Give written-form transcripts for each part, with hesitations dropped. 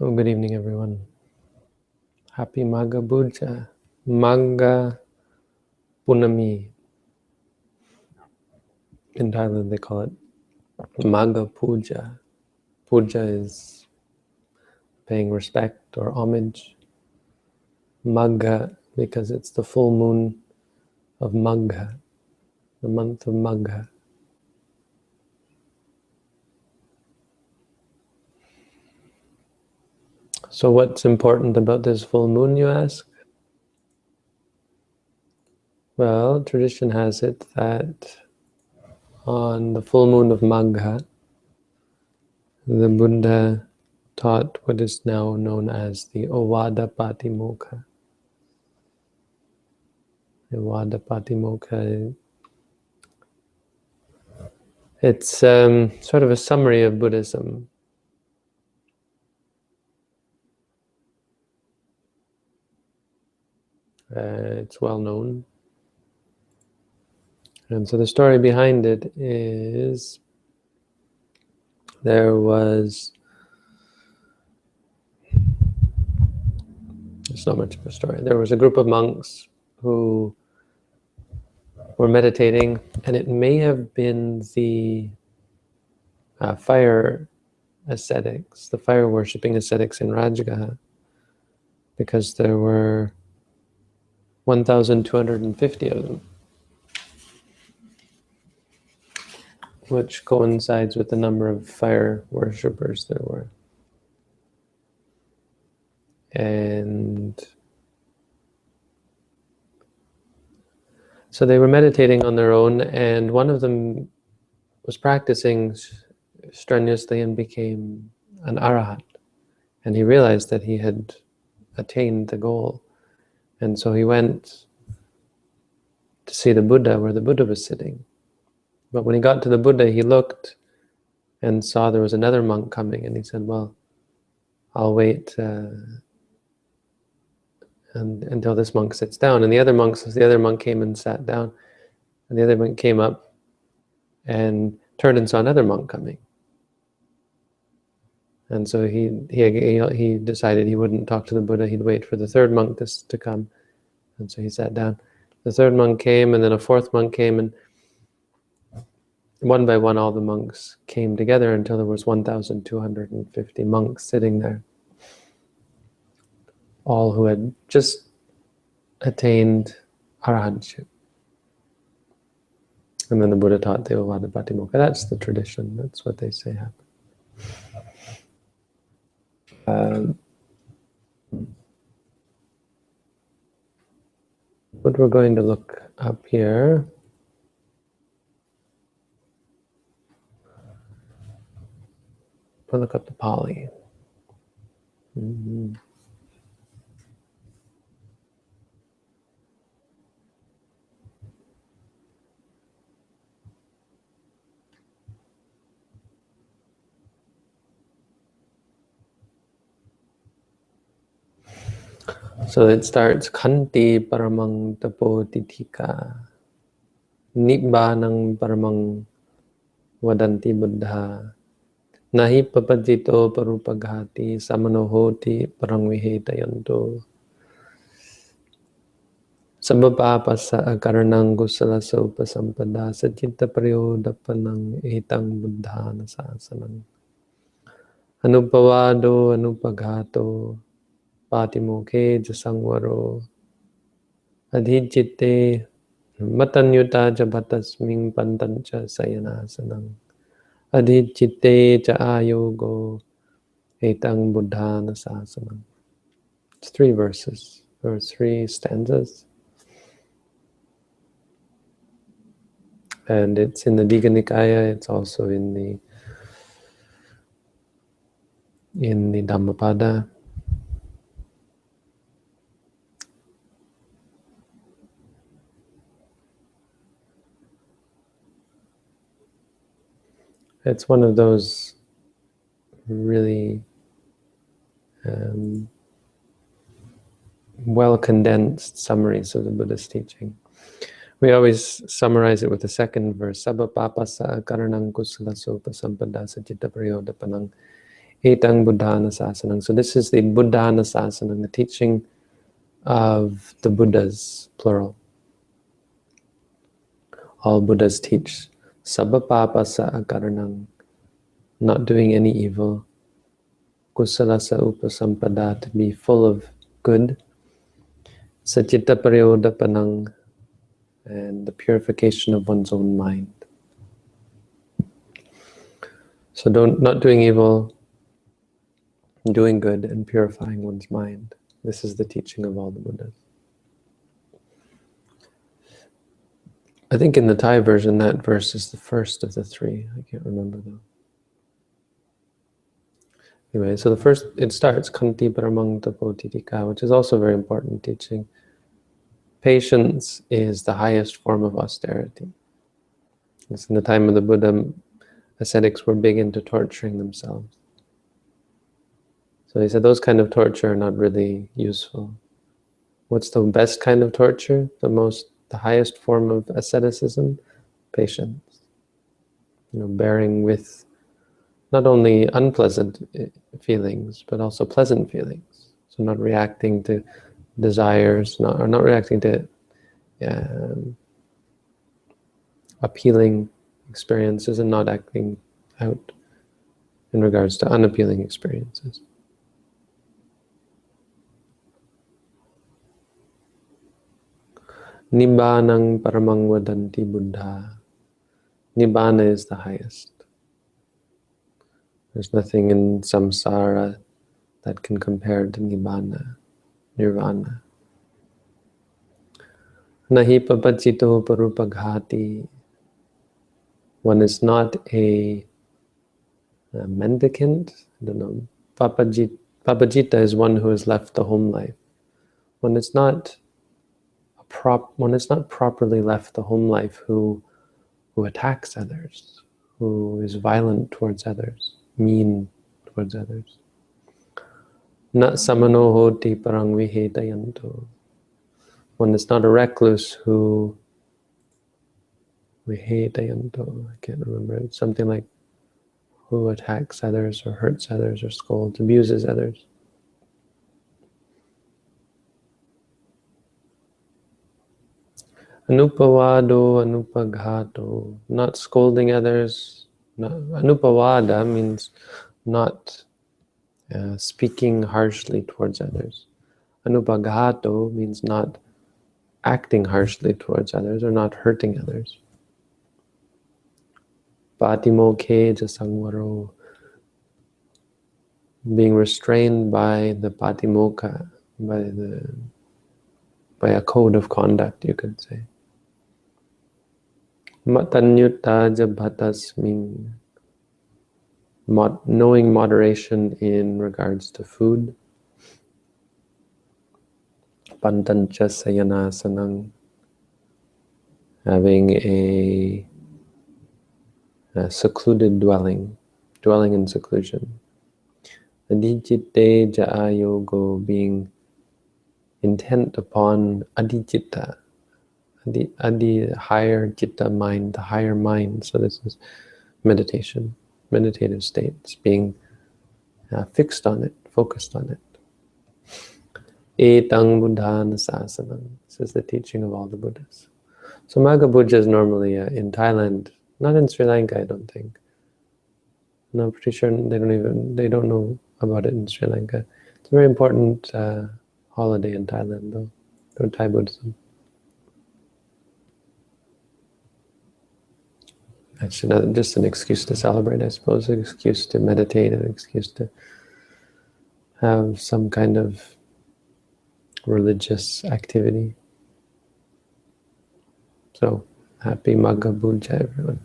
Oh, good evening, everyone. Happy Maga Puja, Maga Punami. In Thailand, they call it Maga Puja. Puja is paying respect or homage. Magha, because it's the full moon of Magha, the month of Magha. So what's important about this full moon, you ask? Well, tradition has it that on the full moon of Magha, the Buddha taught what is now known as the Ovada Patimokkha. Ovada Patimokkha. It's sort of a summary of Buddhism. It's well known. And so the story behind it is it's not much of a story. There was a group of monks who were meditating, and it may have been the fire ascetics, the fire worshipping ascetics in Rajagaha, because there were 1,250 of them, which coincides with the number of fire worshippers there were. And so they were meditating on their own, and one of them was practicing strenuously and became an arahant. And he realized that he had attained the goal. And so he went to see the Buddha where the Buddha was sitting. But when he got to the Buddha, he looked and saw there was another monk coming, and he said, well, I'll wait until this monk sits down. And the other monk came and sat down, and the other monk came up and turned and saw another monk coming. And so he decided he wouldn't talk to the Buddha, he'd wait for the third monk to come. And so he sat down. The third monk came, and then a fourth monk came, and one by one all the monks came together until there was 1,250 monks sitting there, all who had just attained arahantship. And then the Buddha taught the Ovada Patimokkha. That's the tradition. That's what they say happened. What we're going to look up here we'll look up the Pali. So it starts, Khanti paramang tapo tithika, Nibbānang paramang vadanti buddha, Nahi papajito parupaghati, Samanohoti parangvihetayanto, Sabapapasa akaranang kusalaso pasampada, Sachitta paryodapanang etang buddhana sasanang, Anupavado anupaghato, Patimokhe jasangvaro, Adhichitte matanyuta cha bhatasming pantancha sayanasanang, Adhichitte cha ayogo etang buddhana sasanang. It's 3 verses, or 3 stanzas. And it's in the Digha Nikaya, it's also in the Dhammapada. It's one of those really well-condensed summaries of the Buddha's teaching. We always summarize it with the second verse, Sabba papasa karanang kusala sopa sampada sachitta prayodapanang Etang Buddhanasasanam. So this is the Buddhanasasanam, the teaching of the Buddhas, plural. All Buddhas teach Sabapapasa akaranam, not doing any evil. Kusalasa upasampada, to be full of good. Sachitta paryodapanang, and the purification of one's own mind. So not doing evil, doing good, and purifying one's mind. This is the teaching of all the Buddhas. I think in the Thai version, that verse is the first of the three. I can't remember though. Anyway, so the first, it starts, Kanti Paramang Tapotitika, which is also a very important teaching. Patience is the highest form of austerity. It's in the time of the Buddha, ascetics were big into torturing themselves. So he said those kind of torture are not really useful. What's the best kind of torture? The highest form of asceticism? Patience. Bearing with not only unpleasant feelings, but also pleasant feelings. So not reacting to desires, not reacting to appealing experiences, and not acting out in regards to unappealing experiences. Nibbanang paramang vadanti buddha. Nibbana is the highest. There's nothing in samsara that can compare to Nibbana, nirvana. Nahi papachito parupaghati. One is not a mendicant. I don't know. Papajita is one who has left the home life. One is not properly left the home life who attacks others, who is violent towards others, mean towards others. Na samano hoti parang vihetayanto. One is not a recluse who vihetayanto. I can't remember. It's something like who attacks others or hurts others or scolds, abuses others. Anupavado, anupaghato, not scolding others. Anupavada means not speaking harshly towards others. Anupaghato means not acting harshly towards others or not hurting others. Patimokkha jasangvaro, being restrained by the Patimokkha, by a code of conduct, you could say. Matanyutta jabhatasming, knowing moderation in regards to food. Pantancha sayanasanang, having a secluded dwelling in seclusion. Adichitte jaayogo, being intent upon adichitta, adi higher chitta mind, the higher mind. So this is meditation, meditative states, being fixed on it, focused on it. Etang Buddhanasasanam. This is the teaching of all the Buddhas. So Maga Puja is normally in Thailand, not in Sri Lanka, I don't think. No, I'm pretty sure they don't know about it in Sri Lanka. It's a very important holiday in Thailand, though, for Thai Buddhism. Actually, just an excuse to celebrate, I suppose, an excuse to meditate, an excuse to have some kind of religious activity. So, happy Maga Puja, everyone.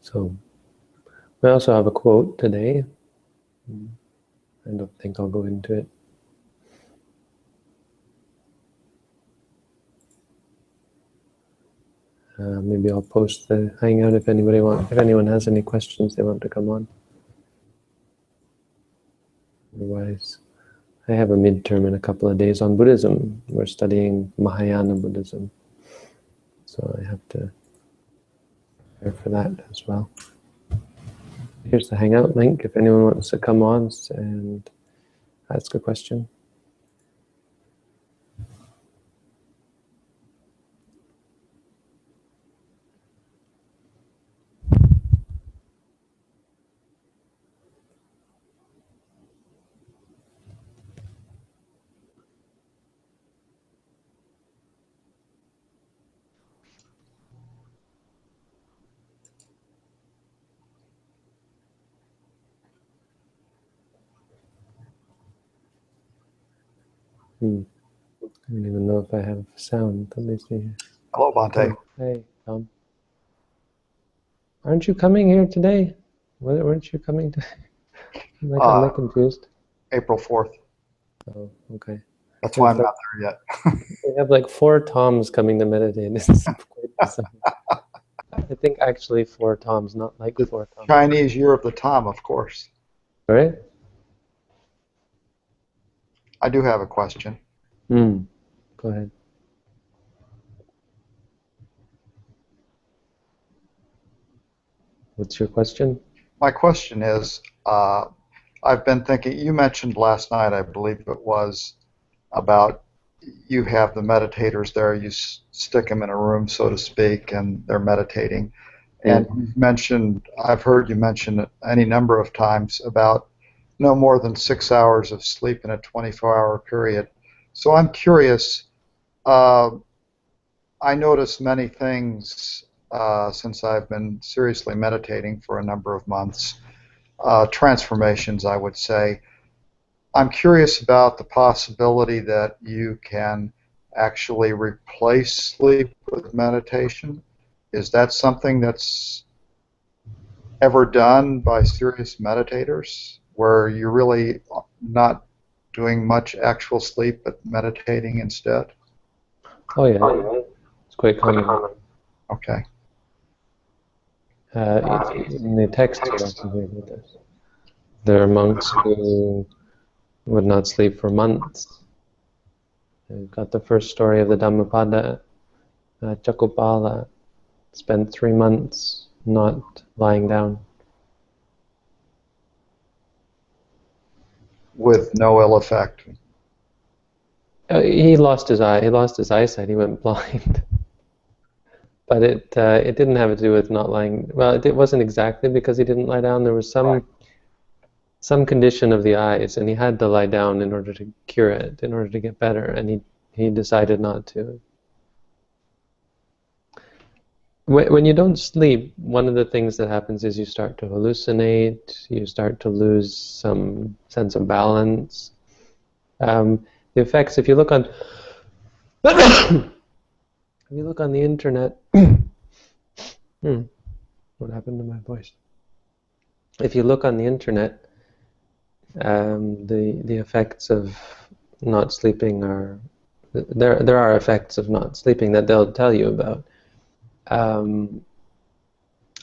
So we also have a quote today. I don't think I'll go into it. Maybe I'll post the hangout if anyone has any questions they want to come on. Otherwise, I have a midterm in a couple of days on Buddhism. We're studying Mahayana Buddhism, so I have to prepare for that as well. Here's the hangout link if anyone wants to come on and ask a question. I don't even know if I have sound. Let me see. Hello, Bhante. Hey, Tom. Aren't you coming here today? Weren't you coming today? I'm confused. April 4th. Oh, okay. That's why I'm not there yet. We have like 4 Toms coming to meditate. It's quite bizarre. I think actually 4 Toms, not like 4 Toms. Chinese Year of the Tom, of course. Right? I do have a question. Go ahead. What's your question? My question is, I've been thinking, you mentioned last night, I believe it was, about you have the meditators there, you stick them in a room, so to speak, and they're meditating. And you've mentioned, I've heard you mention it any number of times about no more than 6 hours of sleep in a 24-hour period. So I'm curious, I notice many things since I've been seriously meditating for a number of months, transformations, I would say. I'm curious about the possibility that you can actually replace sleep with meditation. Is that something that's ever done by serious meditators, where you're really not doing much actual sleep but meditating instead? Oh yeah, it's quite common. Okay. In the text you often hear about this. There are monks who would not sleep for months. We've got the first story of the Dhammapada. Chakupala spent 3 months not lying down. With no ill effect. He lost his eye. He lost his eyesight. He went blind. But it didn't have to do with not lying. Well, it wasn't exactly because he didn't lie down. There was some condition of the eyes, and he had to lie down in order to cure it, in order to get better, and he decided not to. When you don't sleep, one of the things that happens is you start to hallucinate, you start to lose some sense of balance. The effects, if you look on the internet, what happened to my voice? If you look on the internet, the effects of not sleeping are there are effects of not sleeping that they'll tell you about. Well,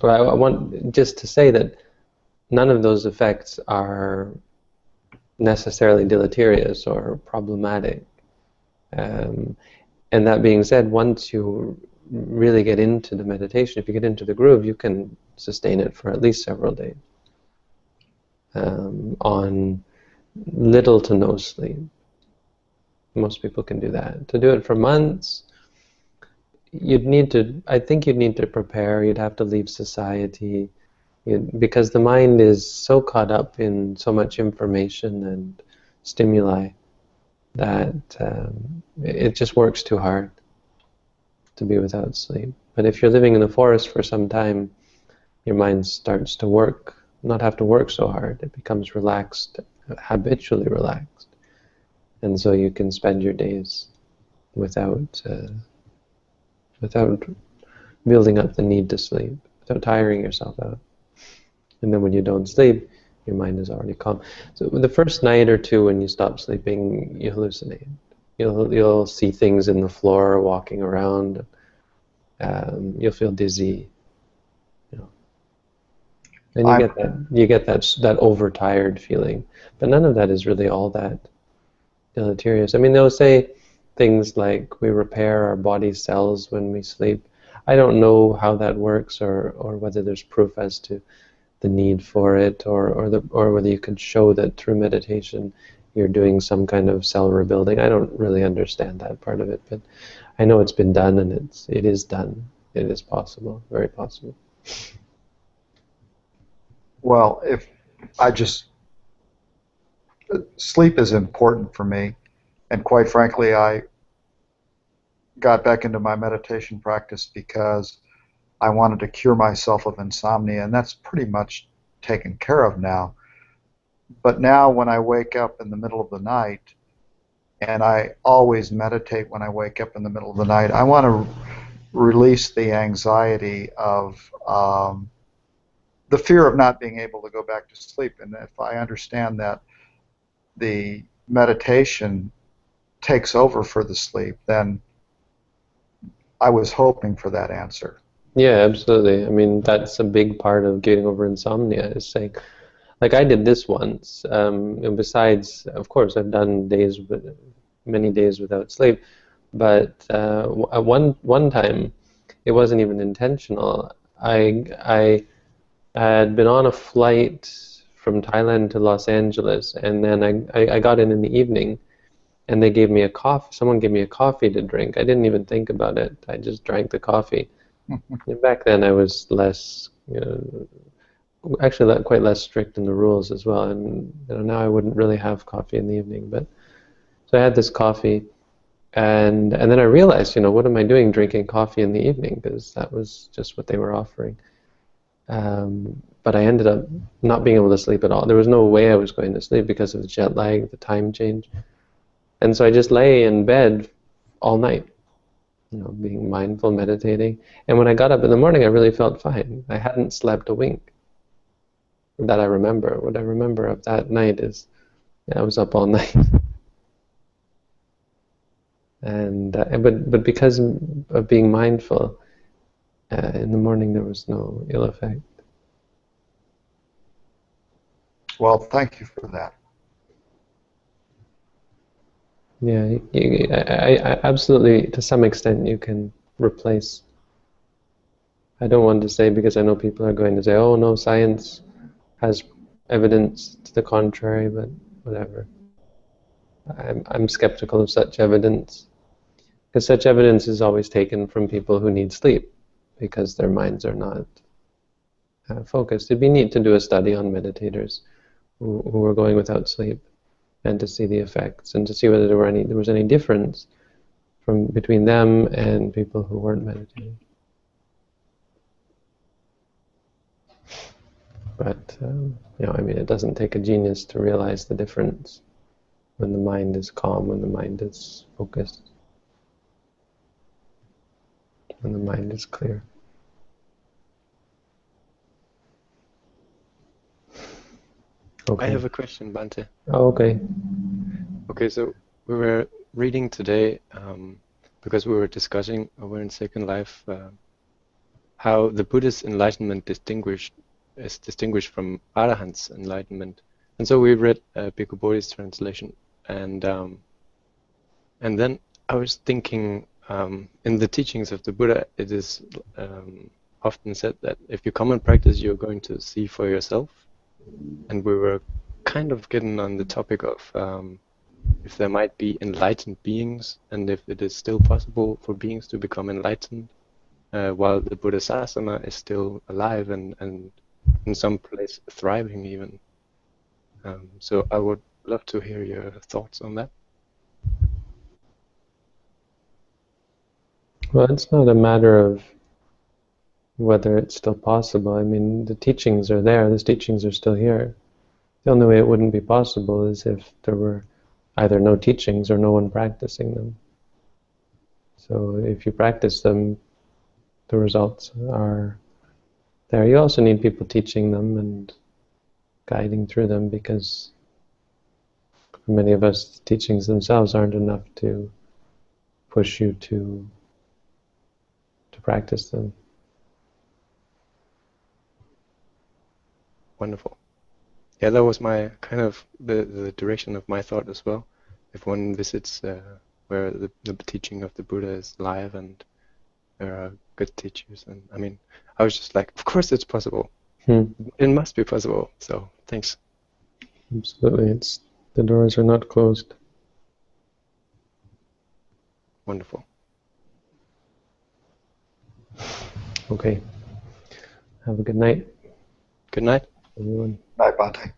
I want just to say that none of those effects are necessarily deleterious or problematic. And that being said, once you really get into the meditation, if you get into the groove, you can sustain it for at least several days on little to no sleep. Most people can do that. To do it for months, I think you'd need to prepare. You'd have to leave society, because the mind is so caught up in so much information and stimuli that it just works too hard to be without sleep. But if you're living in the forest for some time, your mind starts to not have to work so hard. It becomes relaxed, habitually relaxed. And so you can spend your days without building up the need to sleep. without tiring yourself out. And then when you don't sleep, your mind is already calm. So the first night or two when you stop sleeping, you hallucinate. You'll see things in the floor, walking around. You'll feel dizzy. You know. And I'm you get that overtired feeling. But none of that is really all that deleterious. I mean, they'll say things like we repair our body cells when we sleep. I don't know how that works, or whether there's proof as to the need for it, or whether you could show that through meditation you're doing some kind of cell rebuilding. I don't really understand that part of it, but I know it's been done, and it is done. It is possible, very possible. Well, if I just sleep is important for me, and quite frankly, I got back into my meditation practice because I wanted to cure myself of insomnia, and that's pretty much taken care of now. But now when I wake up in the middle of the night, and I always meditate when I wake up in the middle of the night, I want to release the anxiety of the fear of not being able to go back to sleep. And if I understand that the meditation takes over for the sleep, then I was hoping for that answer. Yeah, absolutely. I mean, that's a big part of getting over insomnia, is saying, like I did this once, and besides, of course, I've done many days without sleep, but at one time, it wasn't even intentional. I had been on a flight from Thailand to Los Angeles, and then I got in the evening, and they gave me a coffee. Someone gave me a coffee to drink. I didn't even think about it. I just drank the coffee. And back then, I was less, actually quite less strict in the rules as well. And now I wouldn't really have coffee in the evening. But so I had this coffee, and then I realized, what am I doing drinking coffee in the evening? Because that was just what they were offering. But I ended up not being able to sleep at all. There was no way I was going to sleep because of the jet lag, the time change. And so I just lay in bed all night, being mindful, meditating. And when I got up in the morning, I really felt fine. I hadn't slept a wink that I remember. What I remember of that night is I was up all night. And but because of being mindful, in the morning there was no ill effect. Well, thank you for that. Yeah, I absolutely, to some extent, you can replace. I don't want to say, because I know people are going to say, oh no, science has evidence to the contrary, but whatever. I'm skeptical of such evidence, because such evidence is always taken from people who need sleep, because their minds are not focused. It'd be neat to do a study on meditators who were going without sleep, and to see the effects, and to see whether there was any difference between them and people who weren't meditating. But I mean, it doesn't take a genius to realize the difference when the mind is calm, when the mind is focused, when the mind is clear. Okay. I have a question, Bante. Oh, okay. Okay, so we were reading today, because we were discussing over in Second Life, how the Buddhist enlightenment is distinguished from Arahant's enlightenment. And so we read Bhikkhu Bodhi's translation, and then I was thinking, in the teachings of the Buddha, it is often said that if you come and practice, you're going to see for yourself. And we were kind of getting on the topic of if there might be enlightened beings, and if it is still possible for beings to become enlightened while the Buddhasasana is still alive and in some place thriving even. So I would love to hear your thoughts on that. Well, it's not a matter of whether it's still possible. I mean, the teachings are there. The teachings are still here. The only way it wouldn't be possible is if there were either no teachings or no one practicing them. So if you practice them, the results are there. You also need people teaching them and guiding through them, because for many of us, the teachings themselves aren't enough to push you to practice them. Wonderful. Yeah, that was my kind of the direction of my thought as well. If one visits where the teaching of the Buddha is live and there are good teachers, and I mean, I was just like, of course it's possible. It must be possible. So thanks. Absolutely, the doors are not closed. Wonderful. Okay. Have a good night. Good night. Everyone. Night, Bhante.